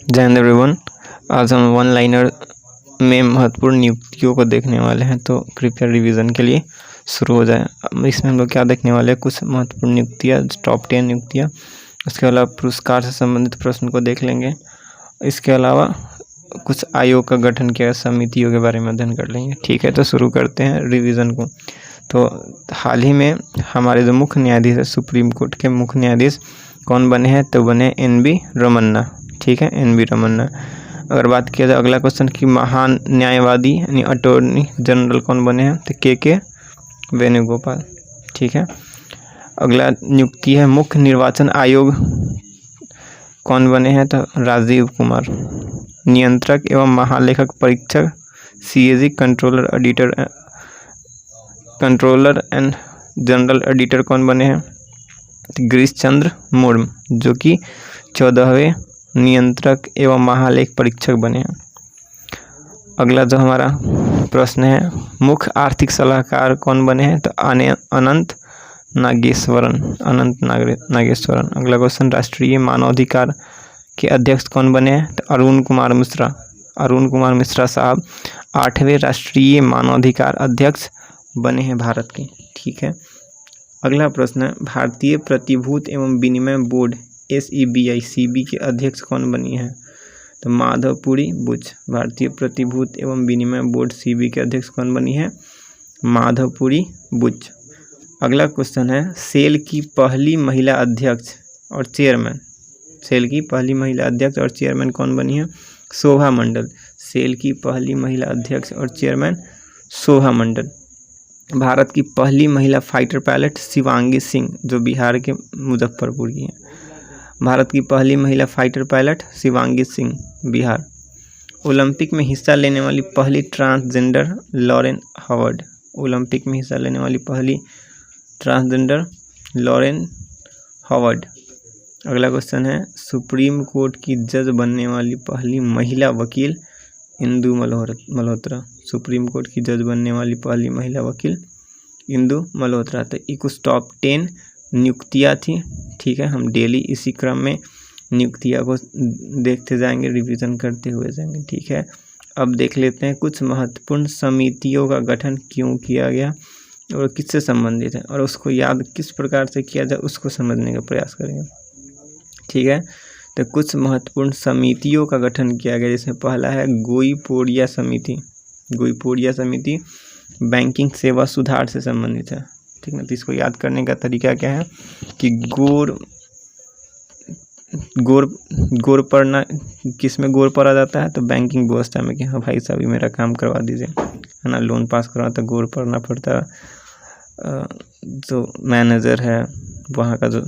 जय हिंद एवरीवन। आज हम वन लाइनर में महत्वपूर्ण नियुक्तियों को देखने वाले हैं, तो कृपया रिवीजन के लिए शुरू हो जाए। इसमें हम लोग क्या देखने वाले हैं, कुछ महत्वपूर्ण नियुक्तियाँ, टॉप 10 नियुक्तियाँ। उसके अलावा पुरस्कार से संबंधित प्रश्न को देख लेंगे। इसके अलावा कुछ आयोग का गठन किया समितियों के बारे में अध्ययन कर लेंगे। ठीक है, तो शुरू करते हैं रिवीजन को। तो हाल ही में हमारे जो मुख्य न्यायाधीश है, सुप्रीम कोर्ट के मुख्य न्यायाधीश कौन बने हैं, तो बने NB रमन्ना। ठीक है, NB रमन्ना। अगर बात किया जाए अगला क्वेश्चन की महान न्यायवादी यानी अटॉर्नी जनरल कौन बने हैं, तो KK वेणुगोपाल। ठीक है, अगला नियुक्ति है मुख्य निर्वाचन आयोग कौन बने हैं, तो राजीव कुमार। नियंत्रक एवं महालेखक परीक्षक CAG controller and general editor कौन बने हैं, गिरीश चंद्र मुर्मू, जो कि 14वें नियंत्रक एवं महालेख परीक्षक बने हैं। अगला जो हमारा प्रश्न है, मुख्य आर्थिक सलाहकार कौन बने हैं, तो अनंत नागेश्वरन। अगला क्वेश्चन, राष्ट्रीय मानवाधिकार के अध्यक्ष कौन बने हैं, तो अरुण कुमार मिश्रा साहब 8वें राष्ट्रीय मानवाधिकार अध्यक्ष बने हैं भारत के। ठीक है, अगला प्रश्न है, भारतीय प्रतिभूति एवं विनिमय बोर्ड SEBI के अध्यक्ष कौन बनी है, तो माधवपुरी बुच। भारतीय प्रतिभूति एवं विनिमय बोर्ड CB के अध्यक्ष कौन बनी है, माधवपुरी बुच। अगला क्वेश्चन है, सेल की पहली महिला अध्यक्ष और चेयरमैन कौन बनी है, शोभा मंडल। सेल की पहली महिला अध्यक्ष और चेयरमैन शोभा मंडल। भारत की पहली महिला फाइटर पायलट शिवांगी सिंह, जो बिहार के मुजफ्फरपुर की हैं। भारत की पहली महिला fighter pilot Shivangi Singh, Bihar. Olympic में हिस्सा लेने वाली पहली ट्रांसजेंडर लॉरेन हॉवर्ड। ओलंपिक में हिस्सा लेने वाली पहली ट्रांसजेंडर लॉरेन हॉवर्ड। अगला क्वेश्चन है, सुप्रीम कोर्ट की जज बनने वाली पहली महिला वकील इंदु मल्होत्रा। सुप्रीम कोर्ट की जज बनने वाली पहली महिला वकील इंदु मल्होत्रा। तो ये कुछ टॉप 10 नियुक्तियाँ थी। ठीक है, हम डेली इसी क्रम में नियुक्तियाँ को देखते जाएंगे, रिवीजन करते हुए जाएंगे। ठीक है, अब देख लेते हैं कुछ महत्वपूर्ण समितियों का गठन क्यों किया गया और किससे संबंधित है, और उसको याद किस प्रकार से किया जाए उसको समझने का प्रयास करेंगे। ठीक है, तो कुछ महत्वपूर्ण समितियों का गठन किया गया, जिसमें पहला है गोईपोड़िया समिति। गोईपोड़िया समिति बैंकिंग सेवा सुधार से संबंधित है। ठीक है, तो इसको याद करने का तरीका क्या है कि गोर पढ़ना, किस में गोर पढ़ा जाता है, तो बैंकिंग व्यवस्था में, कि हाँ भाई साहब ये मेरा काम करवा दीजिए, है ना, लोन पास करवा, तो गोर पढ़ना पड़ता है। जो मैनेजर है वहाँ का जो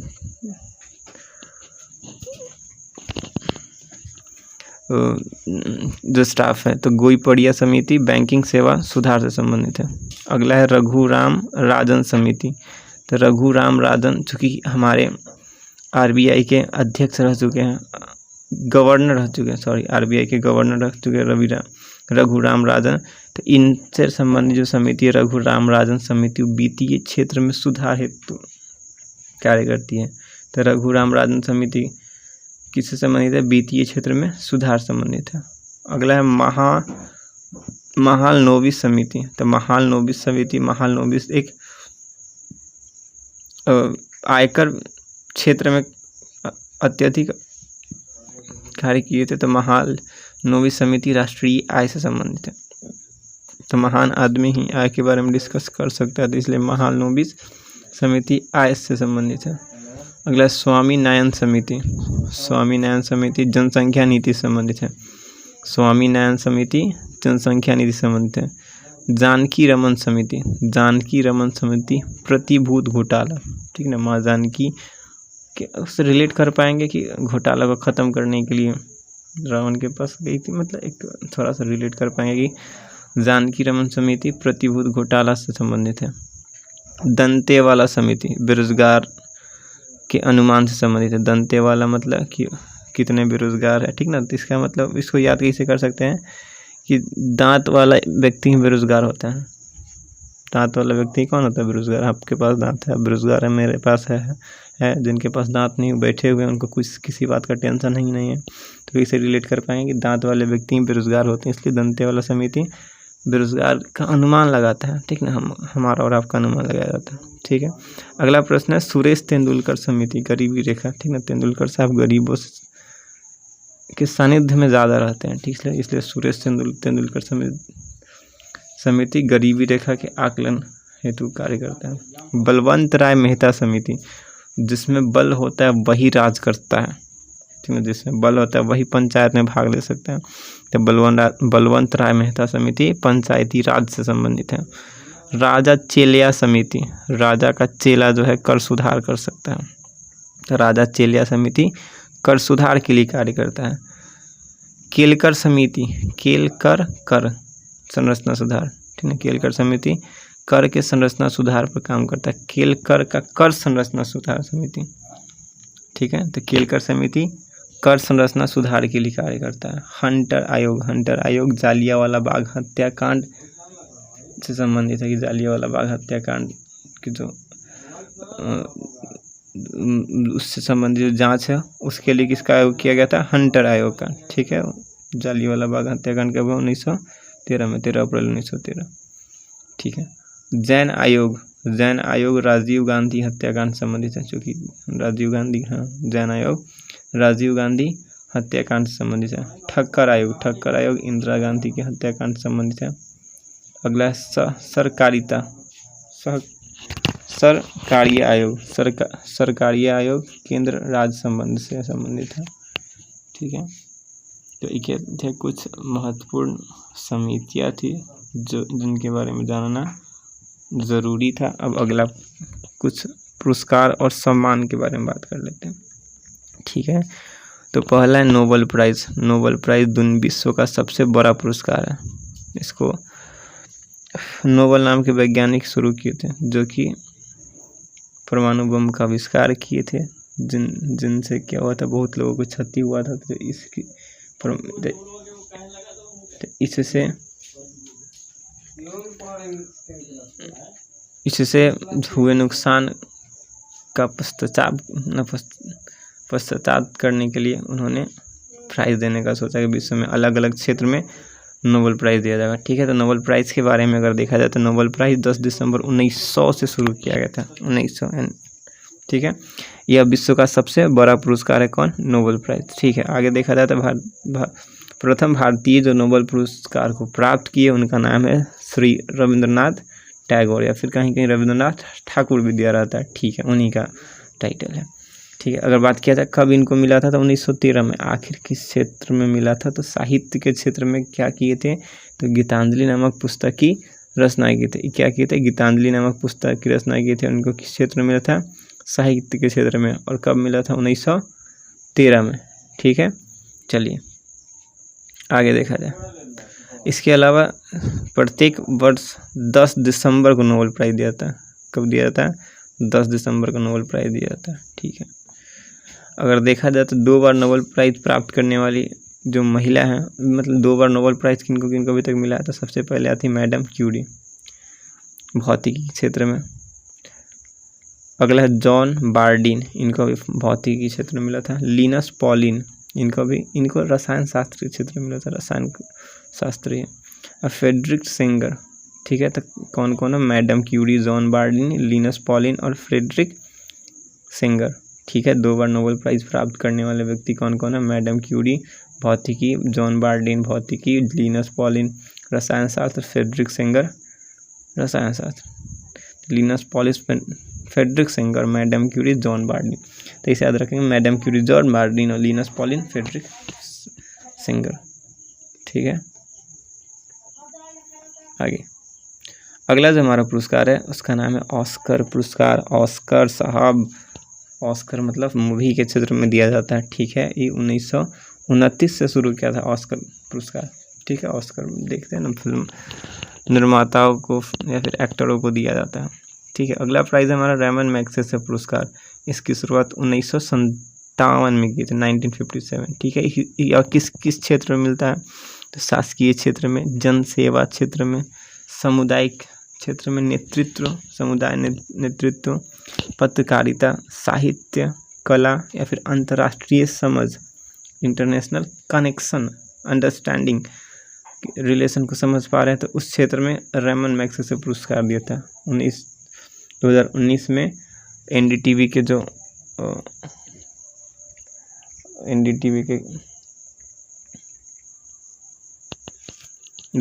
स्टाफ है, तो गोईपोड़िया समिति बैंकिंग सेवा सुधार से संबंधित है। अगला है रघुराम राजन समिति। तो रघुराम राजन चूँकि हमारे RBI के अध्यक्ष रह चुके हैं, RBI के गवर्नर रह चुके हैं रघुराम राजन। तो इनसे संबंधित जो समिति है रघुराम राजन समिति, वित्तीय क्षेत्र में सुधार हेतु कार्य करती है। तो रघुराम राजन समिति किससे संबंधित है, वित्तीय क्षेत्र में सुधार संबंधित है। अगला है महालनोबिस समिति। तो महालनोबिस एक आयकर क्षेत्र में अत्यधिक कार्य किए थे, तो महालनोबिस समिति राष्ट्रीय आय से संबंधित है। तो महान आदमी ही आय के बारे में डिस्कस कर सकता है, तो इसलिए महालनोबिस समिति आय से संबंधित है। अगला स्वामीनाथन समिति जनसंख्या नीति से संबंधित है। स्वामीनाथन समिति जनसंख्या नीति से संबंधित है। जानकी रमन समिति प्रतिभूत घोटाला। ठीक ना, माँ जानकी के उससे रिलेट कर पाएंगे कि घोटाला को ख़त्म करने के लिए रावण के पास गई थी, मतलब एक थोड़ा सा रिलेट कर पाएंगे कि जानकी रमन समिति प्रतिभूत घोटाला से संबंधित है। दंतेवाला समिति बेरोजगार के अनुमान से संबंधित है। दंतेवाला मतलब कि कितने बेरोजगार है। ठीक ना, तो इसका मतलब इसको याद कैसे कर सकते हैं कि दांत वाला व्यक्ति बेरोजगार होता है। दांत वाला व्यक्ति कौन होता है, बेरोजगार। आपके पास दांत है, बेरोजगार है, मेरे पास है। जिनके पास दांत नहीं बैठे हुए हैं, उनको किसी बात का टेंशन ही नहीं है। तो इसे रिलेट कर पाएंगे कि दांत वाले व्यक्ति बेरोजगार होते हैं, इसलिए दंतेवाला समिति बेरोजगार का अनुमान लगाता है। ठीक ना, हमारा और आपका अनुमान लगाया जाता है। ठीक है, अगला प्रश्न है सुरेश तेंदुलकर समिति, गरीबी रेखा। ठीक ना, तेंदुलकर साहब गरीबों के सानिध्य में ज़्यादा रहते हैं। ठीक है, इसलिए सुरेश तेंदुलकर समिति गरीबी रेखा के आकलन हेतु कार्य करता है। बलवंत राय मेहता समिति, जिसमें बल होता है वही राज करता है। ठीक है, जिसमें बल होता है वही पंचायत में भाग ले सकते हैं। तो बलवंत राय मेहता समिति पंचायती राज से संबंधित है। राजा चेलिया समिति, राजा का चेला जो है कर सुधार कर सकता है। तो राजा चेलिया समिति कर सुधार के लिए कार्य करता है। केलकर समिति, केलकर कर संरचना सुधार। ठीक है, केलकर समिति कर के संरचना सुधार पर काम करता है। केलकर का कर संरचना सुधार समिति। ठीक है, तो केलकर समिति कर संरचना सुधार के लिए कार्य करता है। हंटर आयोग जालियांवाला बाग हत्याकांड से संबंधित है कि जालियांवाला बाग हत्याकांड की जो उससे संबंधित जो जांच है उसके लिए किसका आयोग किया गया था? हंटर आयोग का। ठीक है, जालियांवाला बाग हत्याकांड कब हुआ? 1913 में, 13 अप्रैल 1913। ठीक है, जैन आयोग राजीव गांधी हत्याकांड से संबंधित है, चूँकि राजीव गांधी, हाँ, जैन आयोग राजीव गांधी हत्याकांड से संबंधित है। ठक्कर आयोग इंदिरा गांधी के हत्याकांड से संबंधित है। अगला सरकारी आयोग केंद्र राज्य संबंध से संबंधित है। ठीक है, तो ये कुछ महत्वपूर्ण समितियाँ थी जो जिनके बारे में जानना ज़रूरी था। अब अगला कुछ पुरस्कार और सम्मान के बारे में बात कर लेते हैं। ठीक है, तो पहला है नोबेल प्राइज़ विश्व का सबसे बड़ा पुरस्कार है। इसको नोबेल नाम के वैज्ञानिक शुरू किए थे जो कि परमाणु बम का आविष्कार किए थे, जिनसे क्या हुआ था, बहुत लोगों को क्षति हुआ था। तो इससे हुए नुकसान का पश्चाताप करने के लिए उन्होंने प्राइज़ देने का सोचा कि विश्व में अलग अलग क्षेत्र में नोबेल प्राइज़ दिया जाएगा। ठीक है, तो नोबेल प्राइज़ के बारे में अगर देखा जाए तो नोबेल प्राइज़ 10 दिसंबर 1900 से शुरू किया गया था, 1900। ठीक है, यह विश्व का सबसे बड़ा पुरस्कार है। कौन? Nobel prize. ठीक है, आगे देखा जाए तो प्रथम भारतीय जो नोबेल पुरस्कार को प्राप्त किए उनका नाम है श्री रविंद्रनाथ टैगोर, या फिर कहीं कहीं रविंद्रनाथ ठाकुर भी दिया रहता है। ठीक है, उन्हीं का टाइटल है। ठीक है, अगर बात किया जाए कब इनको मिला था तो 1913 में। आखिर किस क्षेत्र में मिला था? तो साहित्य के क्षेत्र में क्या किए थे? तो गीतांजलि नामक पुस्तक की रचना की थी। क्या किए थे? गीतांजलि नामक पुस्तक की रचना की थी। उनको किस क्षेत्र में मिला था? साहित्य के क्षेत्र में। और कब मिला था? 1913 में। ठीक है, चलिए आगे देखा जाए। इसके अलावा प्रत्येक वर्ष 10 दिसंबर को नोबेल प्राइज़ दिया जाता है। कब दिया जाता है? 10 दिसंबर को नोबेल प्राइज़ दिया जाता है। ठीक है, अगर देखा जाए तो 2 बार नोबेल प्राइज़ प्राप्त करने वाली जो महिला हैं, मतलब 2 बार नोबेल प्राइज़ किनको अभी तक मिला है, तो सबसे पहले आती मैडम क्यूरी भौतिकी क्षेत्र में। अगला है जॉन बार्डीन, इनको भी भौतिकी क्षेत्र में मिला था। लिनस पॉलिन, इनको रसायन शास्त्र के क्षेत्र में मिला था, रसायन शास्त्रीय। और फ्रेडरिक सेंगर। ठीक है, तो कौन कौन है? Madam Curie, John Bardeen, Linus Pauling और फ्रेडरिक सेंगर। ठीक है, 2 बार नोबेल प्राइज़ प्राप्त करने वाले व्यक्ति कौन कौन है? मैडम क्यूरी भौतिकी, जॉन बार्डीन भौतिकी, लिनस पॉलिन रसायन शास्त्र, फ्रेडरिक सेंगर रसायन शास्त्र। Linus Pauling, Frederick Sanger, madam Curie, John Bardeen. तो इसे याद रखेंगे, मैडम क्यूरी, जॉन बार्डीन और लिनस पॉलिन, फ्रेडरिक सेंगर। ठीक है, आगे अगला जो हमारा पुरस्कार है उसका नाम है ऑस्कर पुरस्कार। ऑस्कर साहब, ऑस्कर मतलब मूवी के क्षेत्र में दिया जाता है। ठीक है, ये 1929 से शुरू किया था ऑस्कर पुरस्कार। ठीक है, ऑस्कर देखते हैं ना, फिल्म निर्माताओं को या फिर एक्टरों को दिया जाता है। ठीक है, अगला प्राइज़ हमारा रेमन मैग्सेसे पुरस्कार। इसकी शुरुआत 1957 में की थी, 1957। ठीक है, यह किस क्षेत्र में मिलता है? तो शासकीय क्षेत्र में, जन सेवा क्षेत्र में, सामुदायिक क्षेत्र में, नेतृत्व, समुदाय नेतृत्व, पत्रकारिता, साहित्य, कला या फिर अंतर्राष्ट्रीय समझ, इंटरनेशनल कनेक्शन, अंडरस्टैंडिंग, रिलेशन को समझ पा रहे हैं, तो उस क्षेत्र में रेमन मैग्सेसे पुरस्कार दिया था 2019 में। एनडीटीवी के जो एनडीटीवी के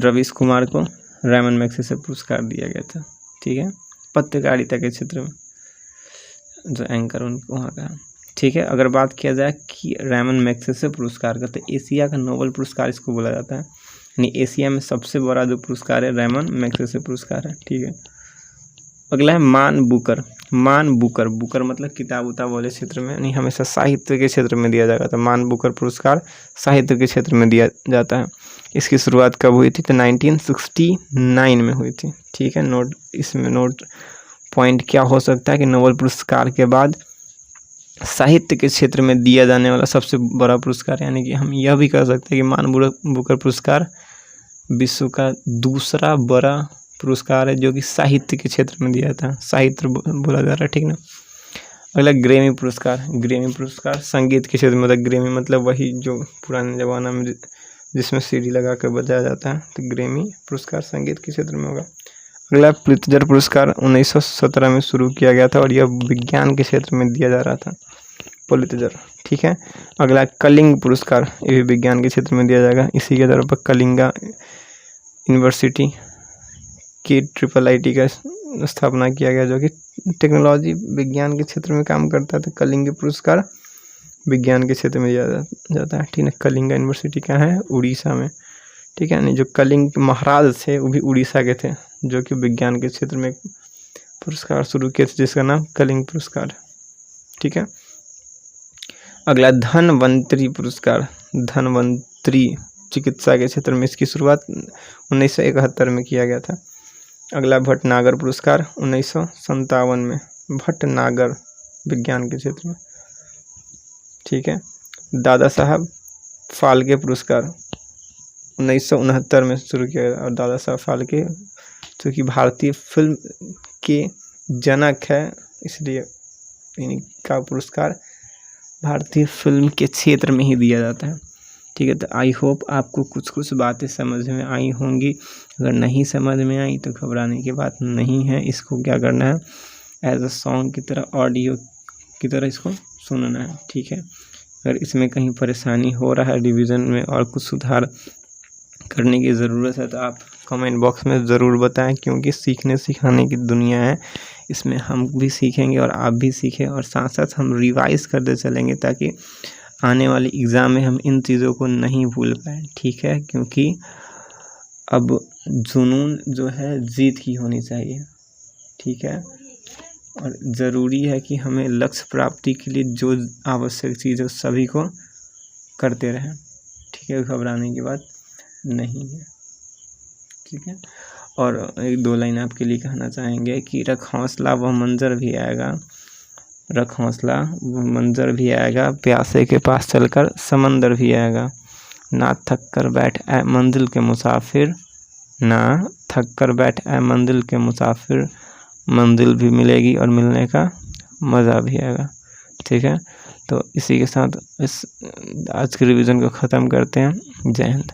रवीश कुमार को रेमन मैग्सेसे पुरस्कार दिया गया था। ठीक है, पत्रकारिता के क्षेत्र में जो एंकर उनको वहाँ का। ठीक है, अगर बात किया जाए कि रेमन मैग्सेसे पुरस्कार का, तो एशिया का नोबेल पुरस्कार इसको बोला जाता है, यानी एशिया में सबसे बड़ा जो पुरस्कार है रेमन मैग्सेसे पुरस्कार है। ठीक है, अगला है मान बुकर। मान बुकर, बुकर मतलब किताब उताब वाले क्षेत्र में, यानी हमेशा साहित्य के क्षेत्र में दिया जाएगा, तो मान बुकर पुरस्कार साहित्य के क्षेत्र में दिया जाता है। इसकी शुरुआत कब हुई थी? तो 1969 में हुई थी। ठीक है, नोट इसमें नोट पॉइंट क्या हो सकता है कि नोबेल पुरस्कार के बाद साहित्य के क्षेत्र में दिया जाने वाला सबसे बड़ा पुरस्कार, यानी कि हम यह भी कह सकते हैं कि मान बुकर पुरस्कार विश्व का दूसरा बड़ा पुरस्कार है जो कि साहित्य के क्षेत्र में दिया था, साहित्य बोला जा रहा है। ठीक ना। अगला ग्रैमी पुरस्कार। ग्रैमी पुरस्कार संगीत के क्षेत्र में, मतलब ग्रैमी मतलब वही जो पुराने ज़माना में जिसमें सीडी लगा कर बजाया जाता है, तो ग्रैमी पुरस्कार संगीत के क्षेत्र में होगा। अगला पुलित्जर पुरस्कार 1917 में शुरू किया गया था और यह विज्ञान के क्षेत्र में दिया जा रहा था, पुलित्जर। ठीक है, अगला कलिंग पुरस्कार, ये भी विज्ञान के क्षेत्र में दिया जाएगा। इसी के आधार पर कलिंगा यूनिवर्सिटी की IIIT का स्थापना किया गया, जो कि टेक्नोलॉजी विज्ञान के क्षेत्र में काम करता है, तो कलिंग पुरस्कार विज्ञान के क्षेत्र में दिया जाता है। ठीक है, कलिंगा यूनिवर्सिटी क्या है? उड़ीसा में। ठीक है, जो कलिंग महाराज थे वो भी उड़ीसा के थे, जो कि विज्ञान के क्षेत्र में पुरस्कार शुरू किए थे, जिसका नाम कलिंग पुरस्कार। ठीक है, अगला धनवंतरी पुरस्कार। धनवंतरी चिकित्सा के क्षेत्र में इसकी शुरुआत 1971 में किया गया था। अगला भटनागर पुरस्कार 1957 में, भटनागर विज्ञान के क्षेत्र में। ठीक है, दादा साहब फाल्के पुरस्कार 1969 में शुरू किया गया, और दादा साहब फाल्के जो कि भारतीय फिल्म के जनक है, इसलिए इनका पुरस्कार भारतीय फिल्म के क्षेत्र में ही दिया जाता है। ठीक है, तो आई होप आपको कुछ कुछ बातें समझ में आई होंगी। अगर नहीं समझ में आई तो घबराने की बात नहीं है, इसको क्या करना है, एज अ सॉन्ग की तरह, ऑडियो की तरह इसको सुनना है। ठीक है, अगर इसमें कहीं परेशानी हो रहा है रिवीजन में और कुछ सुधार करने की ज़रूरत है तो आप कमेंट बॉक्स में ज़रूर बताएं, क्योंकि सीखने सिखाने की दुनिया है, इसमें हम भी सीखेंगे और आप भी सीखें, और साथ साथ हम रिवाइज़ करते चलेंगे ताकि आने वाले एग्ज़ाम में हम इन चीज़ों को नहीं भूल पाएँ। ठीक है, क्योंकि अब जुनून जो है जीत की होनी चाहिए। ठीक है, और ज़रूरी है कि हमें लक्ष्य प्राप्ति के लिए जो आवश्यक चीज़ है सभी को करते रहें। ठीक है, घबराने की बात नहीं है। ठीक है, और एक दो लाइन आपके लिए कहना चाहेंगे कि रख हौसला वह मंजर भी आएगा, रख हौसला वह मंजर भी आएगा, प्यासे के पास चलकर समंदर भी आएगा, ना थक कर बैठ ऐ मंजिल के मुसाफिर, ना थक कर बैठ ऐ मंजिल के मुसाफिर, मंजिल भी मिलेगी और मिलने का मज़ा भी आएगा। ठीक है, तो इसी के साथ इस आज के रिवीजन को ख़त्म करते हैं। जय हिंद।